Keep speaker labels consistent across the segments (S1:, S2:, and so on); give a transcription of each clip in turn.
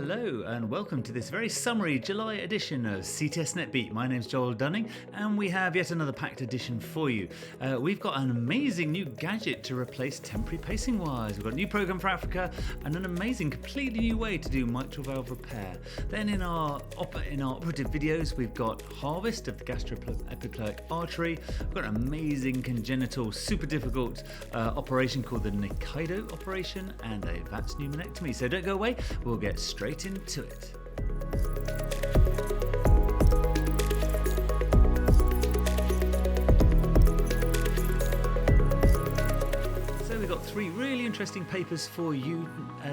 S1: Hello and welcome to this very summary July edition of CTSNet Beat. My name's Joel Dunning and we have yet another packed edition for you. We've got an amazing new gadget to replace temporary pacing wires. We've got a new program for Africa and an amazing, completely new way to do mitral valve repair. Then in our operative videos, we've got harvest of the Gastropiploic artery. We've got an amazing congenital, super difficult operation called the Nikaidoh operation and a VATS pneumonectomy. So don't go away, we'll get straight into it. So we've got three really interesting papers for you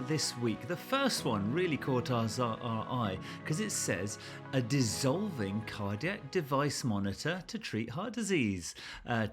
S1: this week. The first one really caught our eye because it says a dissolving cardiac device monitor to treat heart disease.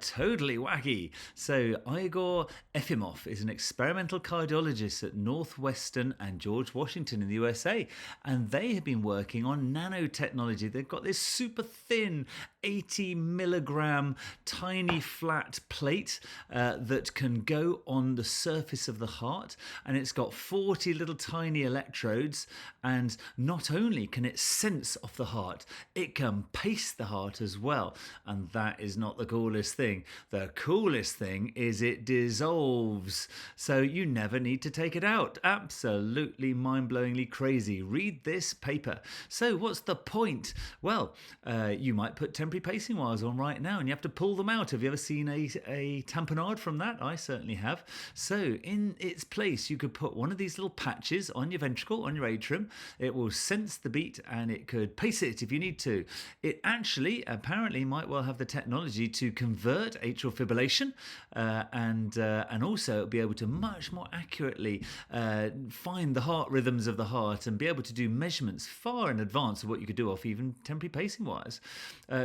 S1: Totally wacky. So Igor Efimov is an experimental cardiologist at Northwestern and George Washington in the USA, and they have been working on nanotechnology. They've got this super thin 80 milligram tiny flat plate that can go on the surface of the heart, and it's got 40 little tiny electrodes, and not only can it sense off the heart, it can pace the heart as well. And that is not the coolest thing. The coolest thing is it dissolves, so you never need to take it out. Absolutely mind-blowingly crazy. Read this paper. So what's the point? Well, you might put temporary pacing wires on right now and you have to pull them out. Have you ever seen a tamponade from that? I certainly have. So in its place, you could put one of these little patches on your ventricle, on your atrium. It will sense the beat and it could pace it if you need to. It actually apparently might well have the technology to convert atrial fibrillation and also be able to much more accurately find the heart rhythms of the heart and be able to do measurements far in advance of what you could do off even temporary pacing wires.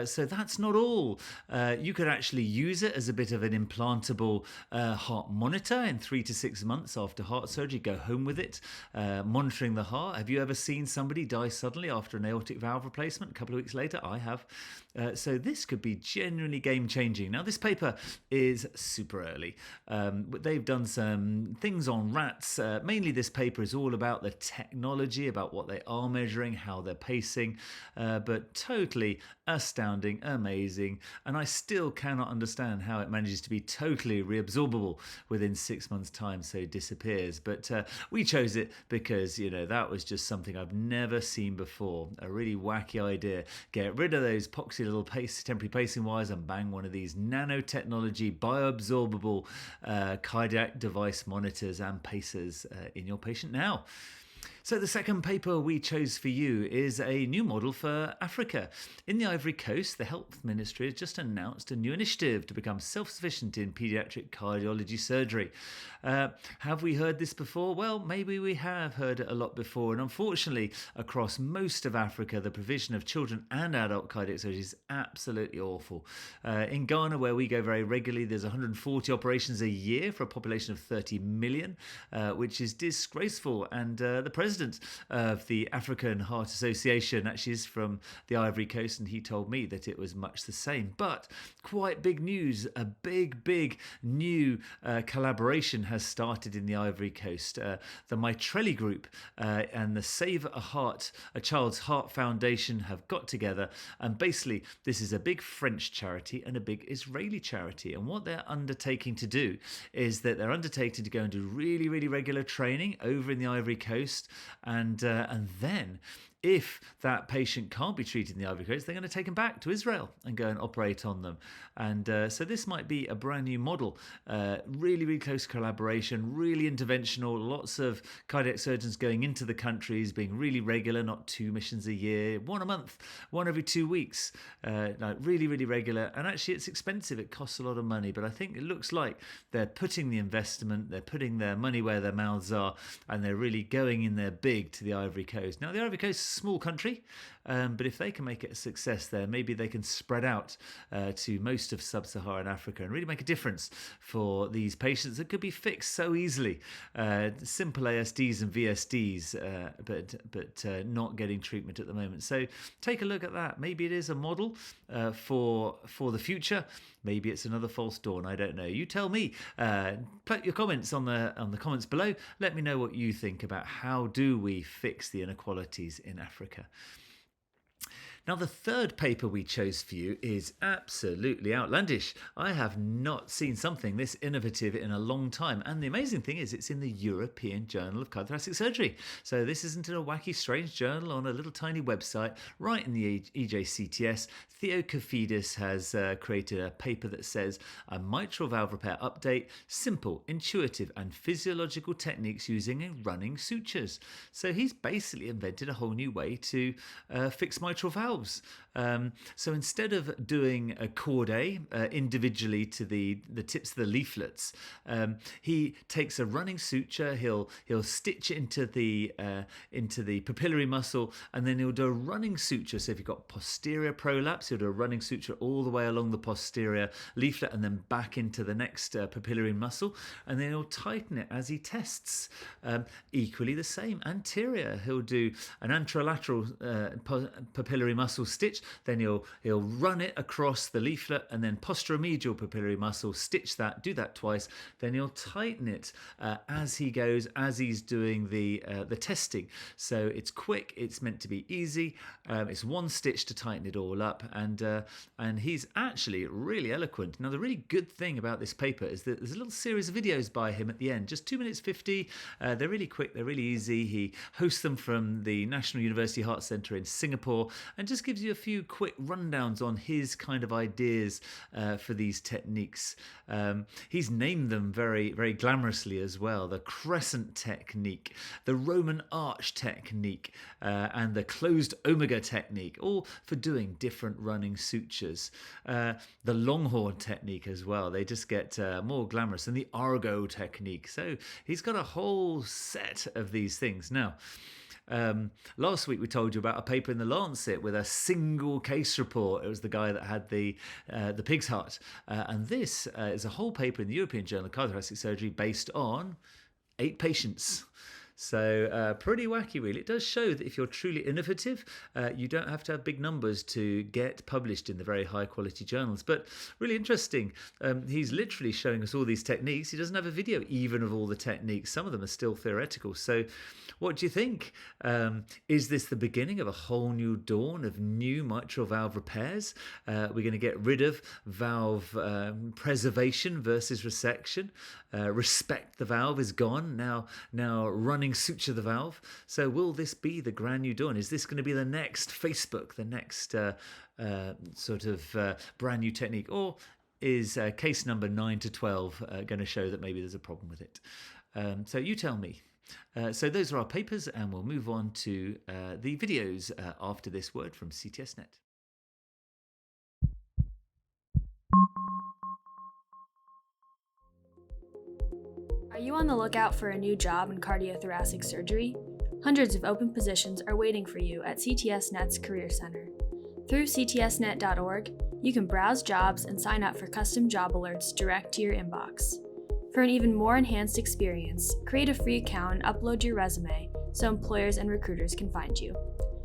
S1: So that's not all. You could actually use it as a bit of an implantable heart monitor in 3 to 6 months after heart surgery. Go home with it, monitoring the heart. Have you ever seen somebody die suddenly after an aortic valve replacement a couple of weeks later? I have. So this could be genuinely game-changing. Now, this paper is super early. They've done some things on rats. Mainly this paper is all about the technology, about what they are measuring, how they're pacing, but totally astounding, amazing, and I still cannot understand how it manages to be totally reabsorbable within 6 months' time, so it disappears. But we chose it because, you know, that was just something I've never seen before. A really wacky idea. Get rid of those poxy little temporary pacing wires and bang one of these nanotechnology, bioabsorbable cardiac device monitors and pacers in your patient now. So the second paper we chose for you is a new model for Africa. In the Ivory Coast, the Health Ministry has just announced a new initiative to become self-sufficient in paediatric cardiology surgery. Have we heard this before? Well, maybe we have heard it a lot before. And unfortunately, across most of Africa, the provision of children and adult cardiac surgery is absolutely awful. In Ghana, where we go very regularly, there's 140 operations a year for a population of 30 million, which is disgraceful. And the president of the African Heart Association actually is from the Ivory Coast, and he told me that it was much the same. But quite big news, a big new collaboration has started in the Ivory Coast. The Mitrelli Group and the Save a Child's Heart Foundation have got together, and basically this is a big French charity and a big Israeli charity, and what they're undertaking to do is that they're undertaking to go and do really regular training over in the Ivory Coast, and then if that patient can't be treated in the Ivory Coast, they're going to take them back to Israel and go and operate on them. And so this might be a brand new model. Really close collaboration, really interventional, lots of cardiac surgeons going into the countries, being really regular, not 2 missions a year, 1 a month, 1 every 2 weeks, really regular. And actually it's expensive, it costs a lot of money, but I think it looks like they're putting the investment, they're putting their money where their mouths are, and they're really going in there big to the Ivory Coast. Now the Ivory Coast is a small country, but if they can make it a success there, maybe they can spread out to most of sub-Saharan Africa and really make a difference for these patients that could be fixed so easily. Simple ASDs and VSDs, but not getting treatment at the moment. So take a look at that. Maybe it is a model for the future. Maybe it's another false dawn. I don't know. You tell me. Put your comments on the comments below. Let me know what you think about how do we fix the inequalities in Africa. Now, the third paper we chose for you is absolutely outlandish. I have not seen something this innovative in a long time. And the amazing thing is it's in the European Journal of Cardiothoracic Surgery. So this isn't in a wacky, strange journal on a little tiny website right in the EJCTS. Theo Kofidis has created a paper that says a mitral valve repair update, simple, intuitive and physiological techniques using running sutures. So he's basically invented a whole new way to fix mitral valves. So instead of doing a cord A individually to the tips of the leaflets, he takes a running suture. He'll stitch it into the papillary muscle, and then he'll do a running suture. So if you've got posterior prolapse, he'll do a running suture all the way along the posterior leaflet and then back into the next papillary muscle, and then he'll tighten it as he tests. Equally the same anterior, he'll do an anterolateral papillary muscle stitch, then he'll run it across the leaflet, and then posteromedial papillary muscle stitch that, do that twice, then he'll tighten it as he goes, as he's doing the testing. So it's quick, it's meant to be easy, it's one stitch to tighten it all up, and he's actually really eloquent. Now the really good thing about this paper is that there's a little series of videos by him at the end, just 2 minutes 50. They're really quick, they're really easy. He hosts them from the National University Heart Centre in Singapore and just gives you a few quick rundowns on his kind of ideas for these techniques. He's named them very, very glamorously as well: the crescent technique, the Roman arch technique, and the closed omega technique, all for doing different running sutures. The longhorn technique as well, they just get more glamorous, and the Argo technique. So he's got a whole set of these things. Now, last week we told you about a paper in the Lancet with a single case report. It was the guy that had the pig's heart, and this is a whole paper in the European Journal of Cardiothoracic Surgery based on 8 patients. So pretty wacky, really. It does show that if you're truly innovative, you don't have to have big numbers to get published in the very high quality journals. But really interesting. He's literally showing us all these techniques. He doesn't have a video even of all the techniques. Some of them are still theoretical. So what do you think? Is this the beginning of a whole new dawn of new mitral valve repairs? We're going to get rid of valve preservation versus resection. Respect the valve is gone. Now running suture the valve. So will this be the grand new dawn? Is this going to be the next Facebook, the next brand new technique? Or is case number 9 to 12 going to show that maybe there's a problem with it? So you tell me. So those are our papers, and we'll move on to the videos after this word from CTSNet.
S2: Are you on the lookout for a new job in cardiothoracic surgery? Hundreds of open positions are waiting for you at CTSNet's Career Center. Through ctsnet.org, you can browse jobs and sign up for custom job alerts direct to your inbox. For an even more enhanced experience, create a free account and upload your resume so employers and recruiters can find you.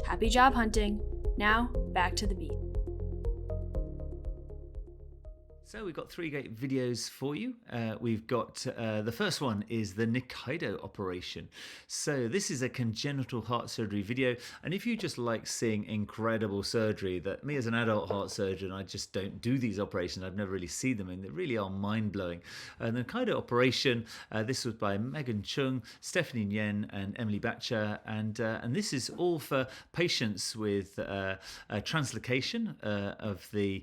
S2: Happy job hunting! Now, back to the beat.
S1: So we've got 3 great videos for you. We've got the first one is the Nikaidoh operation. So this is a congenital heart surgery video, and if you just like seeing incredible surgery, that me as an adult heart surgeon, I just don't do these operations. I've never really seen them, and they really are mind-blowing. The Nikaidoh operation, this was by Megan Chung, Stephanie Nguyen, and Emily Batcher, and this is all for patients with translocation of the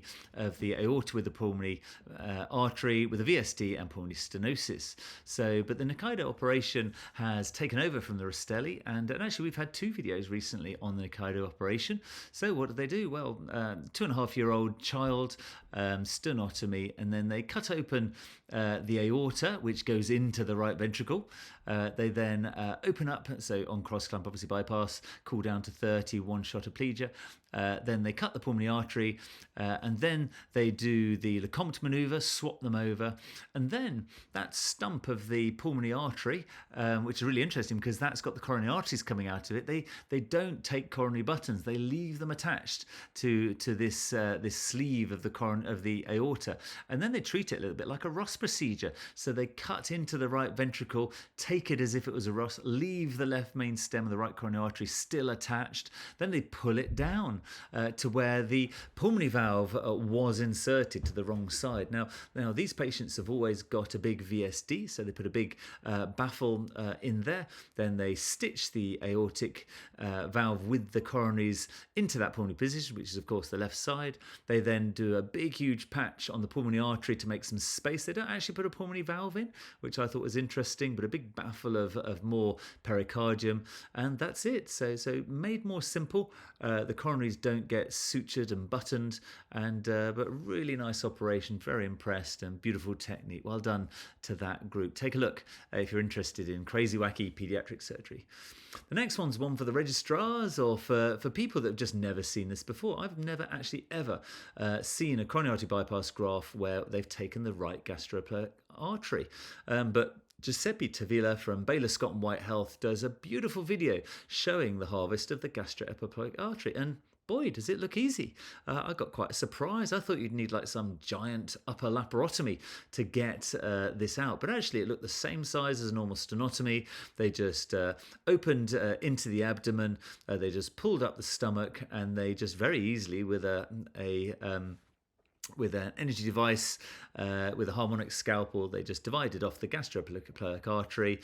S1: aorta with the pulmonary pulmonary artery with a VSD and pulmonary stenosis. So, but the Nikaidoh operation has taken over from the Rastelli, and actually we've had 2 videos recently on the Nikaidoh operation. So what did they do? Well, 2.5-year-old child, stenotomy, and then they cut open the aorta, which goes into the right ventricle. They then open up, so on cross-clamp, obviously bypass, cool down to 30, 1-shot aplegia. Then they cut the pulmonary artery, and then they do the Lecomte maneuver, swap them over, and then that stump of the pulmonary artery, which is really interesting because that's got the coronary arteries coming out of it. They don't take coronary buttons; they leave them attached to this this sleeve of the aorta, and then they treat it a little bit like a Ross procedure. So they cut into the right ventricle, take it as if it was a Ross, leave the left main stem of the right coronary artery still attached. Then they pull it down to where the pulmonary valve was inserted to the wrong side. Now these patients have always got a big VSD, so they put a big baffle in there. Then they stitch the aortic valve with the coronaries into that pulmonary position, which is of course the left side. They then do a big huge patch on the pulmonary artery to make some space. They don't actually put a pulmonary valve in, which I thought was interesting, but a big baffle of more pericardium, and that's it. So made more simple. The coronaries don't get sutured and buttoned, and but really nice operation. Very impressed, and beautiful technique. Well done to that group. Take a look if you're interested in crazy wacky pediatric surgery. The next one's one for the registrars or for people that have just never seen this before. I've never actually ever seen a coronary artery bypass graft where they've taken the right gastropiploic artery, but Giuseppe Tavilla from Baylor Scott and White Health does a beautiful video showing the harvest of the gastropiploic artery, and boy, does it look easy. I got quite a surprise. I thought you'd need like some giant upper laparotomy to get this out, but actually it looked the same size as a normal stenotomy. They just opened into the abdomen, they just pulled up the stomach, and they just very easily with with an energy device, with a harmonic scalpel, they just divided off the gastropiploic artery,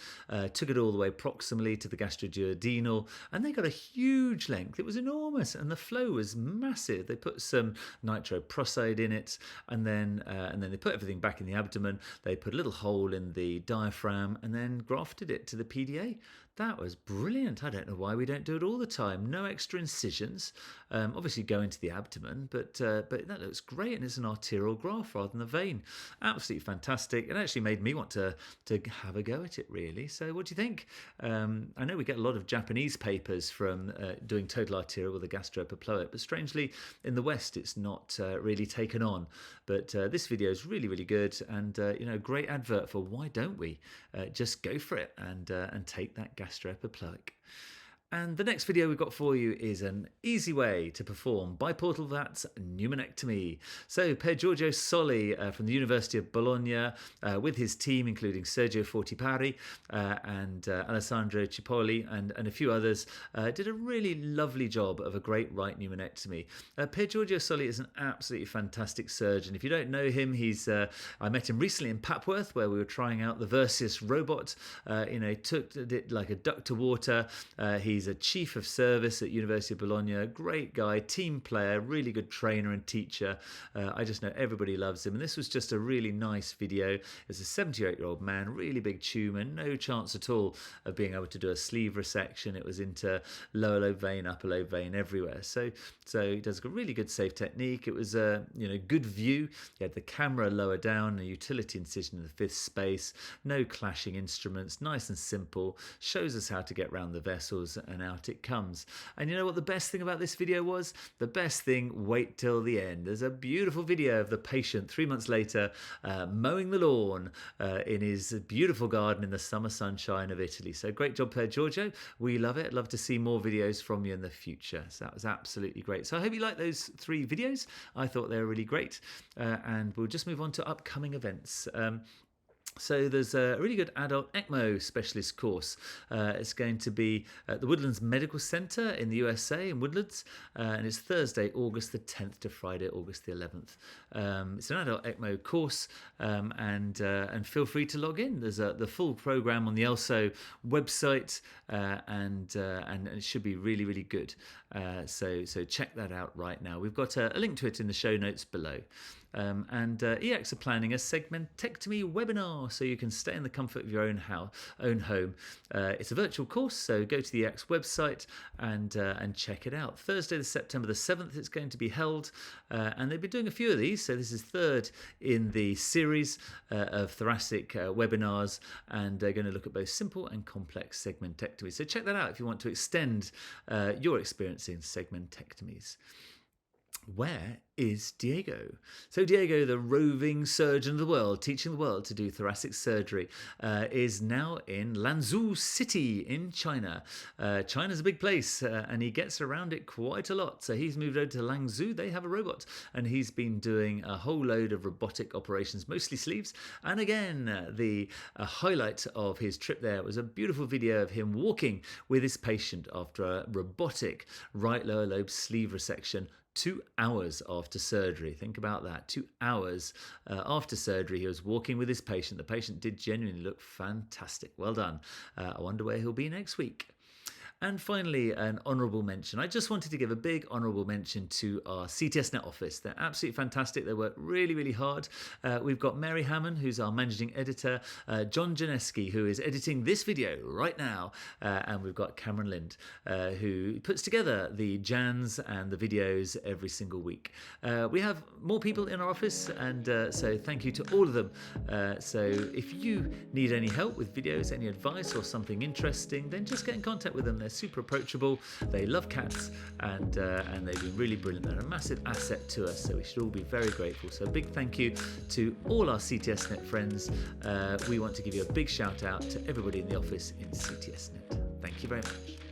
S1: took it all the way proximally to the gastroduodenal, and they got a huge length. It was enormous, and the flow was massive. They put some nitroprusside in it, and then they put everything back in the abdomen. They put a little hole in the diaphragm, and then grafted it to the PDA. That was brilliant. I don't know why we don't do it all the time. No extra incisions. Obviously go into the abdomen, but that looks great, and it's an arterial graft rather than a vein. Absolutely fantastic. It actually made me want to have a go at it, really. So what do you think? I know we get a lot of Japanese papers from doing total arterial with a gastropiploic, but strangely in the West it's not really taken on. But this video is really, really good, and great advert for why don't we just go for it and take that gastropiploic. And the next video we've got for you is an easy way to perform biportal VATS pneumonectomy. So Per Giorgio Soli from the University of Bologna with his team, including Sergio Fortipari and Alessandro Cipolla and a few others, did a really lovely job of a great right pneumonectomy. Per Giorgio Soli is an absolutely fantastic surgeon. If you don't know him, I met him recently in Papworth, where we were trying out the Versus robot. Took it like a duck to water. He's a chief of service at University of Bologna, great guy, team player, really good trainer and teacher. I just know everybody loves him, and this was just a really nice video. As a 78-year-old man, really big tumour, no chance at all of being able to do a sleeve resection. It was into lower lobe vein, upper lobe vein, everywhere. So he does a really good safe technique. It was a good view. He had the camera lower down, a utility incision in the 5th space, no clashing instruments, nice and simple, shows us how to get around the vessels, and out it comes. And you know what the best thing about this video was? The best thing, wait till the end. There's a beautiful video of the patient 3 months later mowing the lawn in his beautiful garden in the summer sunshine of Italy. So great job, Per Giorgio. We love it. I'd love to see more videos from you in the future. So that was absolutely great. So I hope you like those 3 videos. I thought they were really great. And we'll just move on to upcoming events. So there's a really good adult ECMO specialist course. It's going to be at the Woodlands Medical Center in the USA in Woodlands, and it's Thursday, August the 10th to Friday, August the 11th. It's an adult ECMO course, and feel free to log in. There's the full program on the ELSO website, and it should be really, really good. So check that out right now. We've got a link to it in the show notes below. EX are planning a segmentectomy webinar so you can stay in the comfort of your own home. It's a virtual course, so go to the EX website and check it out. Thursday, September the 7th, it's going to be held, and they've been doing a few of these, so this is third in the series of thoracic webinars, and they're going to look at both simple and complex segmentectomies. So check that out if you want to extend your experience in segmentectomies. Where is Diego? So Diego, the roving surgeon of the world, teaching the world to do thoracic surgery, is now in Lanzhou City in China. China's a big place, and he gets around it quite a lot. So he's moved over to Lanzhou. They have a robot, and he's been doing a whole load of robotic operations, mostly sleeves. And again, the highlight of his trip there was a beautiful video of him walking with his patient after a robotic right lower lobe sleeve resection 2 hours after surgery. Think about that. 2 hours after surgery, he was walking with his patient. The patient did genuinely look fantastic. Well done. I wonder where he'll be next week. And finally, an honourable mention. I just wanted to give a big honourable mention to our CTSNet office. They're absolutely fantastic. They work really, really hard. We've got Mary Hammond, who's our managing editor, John Janeski, who is editing this video right now, and we've got Cameron Lind, who puts together the Jans and the videos every single week. We have more people in our office, and so thank you to all of them. So if you need any help with videos, any advice or something interesting, then just get in contact with them. They're super approachable, they love cats, and they've been really brilliant. They're a massive asset to us, so we should all be very grateful. So a big thank you to all our CTSNet friends. We want to give you a big shout out to everybody in the office in CTSNet. Thank you very much.